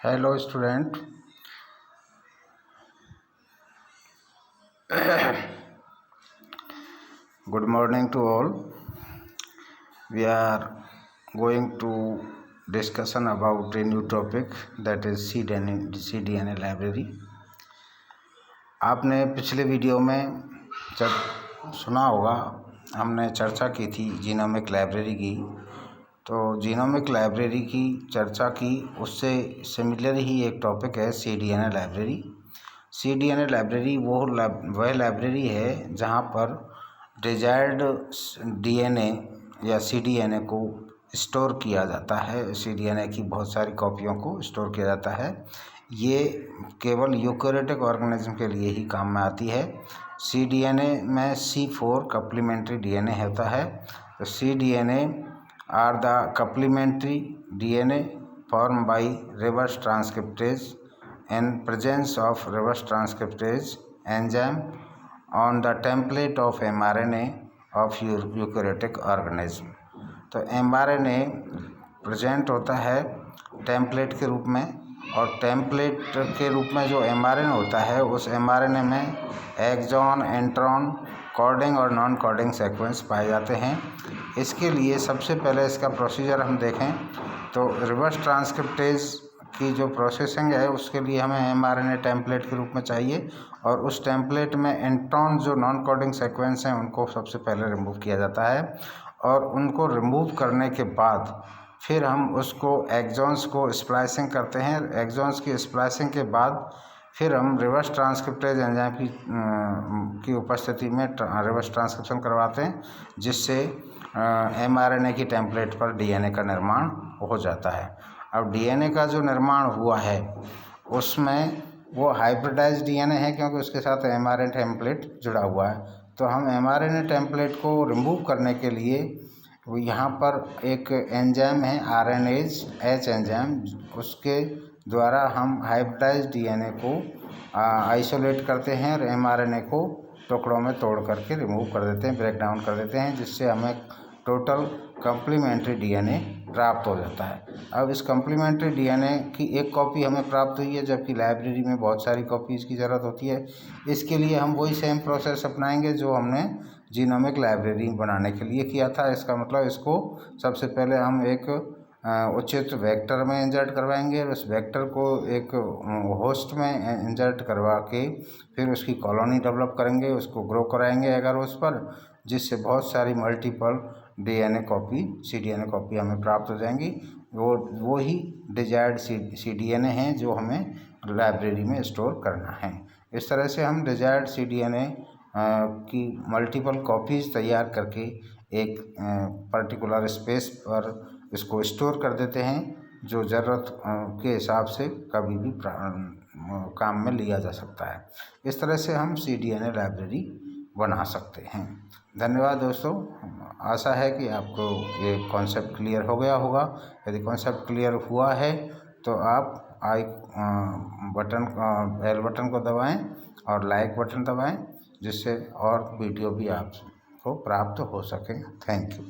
Hello student, good morning to all. We are going to discussion about a new topic, that is CDNA library. आपने पिछले video में जब सुना होगा, हमने चर्चा की थी जीनोमिक लाइब्रेरी की। तो जीनोमिक लाइब्रेरी की चर्चा की, उससे सिमिलर ही एक टॉपिक है CDNA लाइब्रेरी। CDNA लाइब्रेरी वह लाइब्रेरी है जहाँ पर डिजायर्ड DNA या CDNA को स्टोर किया जाता है। CDNA की बहुत सारी कॉपियों को स्टोर किया जाता है। ये केवल यूकैरियोटिक ऑर्गेनिज्म के लिए ही काम में आती है। CDNA में C4 कप्लीमेंट्री DNA होता है। तो CDNA are the complementary DNA formed by reverse transcriptase in presence of reverse transcriptase enzyme on the template of mRNA of eukaryotic organism। तो mRNA प्रेजेंट होता है टेम्पलेट के रूप में, और टेम्पलेट के रूप में जो mRNA होता है, उस mRNA में एक्सॉन, इंट्रॉन, कोडिंग और नॉन कोडिंग सीक्वेंस पाए जाते हैं। इसके लिए सबसे पहले इसका प्रोसीजर हम देखें तो रिवर्स ट्रांसक्रिप्टेज की जो प्रोसेसिंग है, उसके लिए हमें mRNA टेम्पलेट के रूप में चाहिए, और उस टेम्पलेट में इंट्रॉन जो नॉन कोडिंग सीक्वेंस हैं उनको सबसे पहले रिमूव किया जाता है। और उनको रिमूव करने के बाद फिर हम उसको एक्सॉन्स को स्प्लाइसिंग करते हैं। एक्सॉन्स की स्प्लाइसिंग के बाद फिर हम रिवर्स ट्रांसक्रिप्टेज एंजाइम की उपस्थिति में रिवर्स ट्रांसक्रिप्शन करवाते हैं, जिससे mRNA की टेम्पलेट पर DNA का निर्माण हो जाता है। अब DNA का जो निर्माण हुआ है उसमें वो हाइब्रिडाइज्ड DNA है, क्योंकि उसके साथ mRNA टेम्पलेट जुड़ा हुआ है। तो हम mRNA टेम्पलेट को रिमूव करने के लिए यहाँ पर एक एंजाइम है RNase H एंजाइम, उसके द्वारा हम हाइब्रिडाइज्ड DNA को आइसोलेट करते हैं और mRNA को टुकड़ों में तोड़ करके रिमूव कर देते हैं, ब्रेक डाउन कर देते हैं, जिससे हमें टोटल कम्प्लीमेंट्री DNA प्राप्त हो जाता है। अब इस कम्प्लीमेंट्री DNA की एक कॉपी हमें प्राप्त हुई है, जबकि लाइब्रेरी में बहुत सारी कॉपीज़ की ज़रूरत होती है। इसके लिए हम वही सेम प्रोसेस अपनाएंगे जो हमने जीनोमिक लाइब्रेरी बनाने के लिए किया था। इसका मतलब इसको सबसे पहले हम एक उचित वेक्टर में इंसर्ट करवाएंगे, और उस वेक्टर को एक होस्ट में इंसर्ट करवा के फिर उसकी कॉलोनी डेवलप करेंगे, उसको ग्रो कराएंगे अगर उस पर, जिससे बहुत सारी multiple DNA copy CDNA copy हमें प्राप्त हो जाएंगी। वो ही डिजायर्ड CDNA हैं जो हमें लाइब्रेरी में स्टोर करना है। इस तरह से हम डिजायर्ड CDNA की मल्टीपल कॉपीज़ तैयार करके एक पर्टिकुलर स्पेस पर इसको स्टोर कर देते हैं, जो ज़रूरत के हिसाब से कभी भी काम में लिया जा सकता है। इस तरह से हम CDNA लाइब्रेरी बना सकते हैं। धन्यवाद दोस्तों। आशा है कि आपको ये कॉन्सेप्ट क्लियर हो गया होगा। यदि कॉन्सेप्ट क्लियर हुआ है तो आप बेल बटन को दबाएं और लाइक बटन दबाएं, जिससे और वीडियो भी आपको प्राप्त हो सके। Thank you.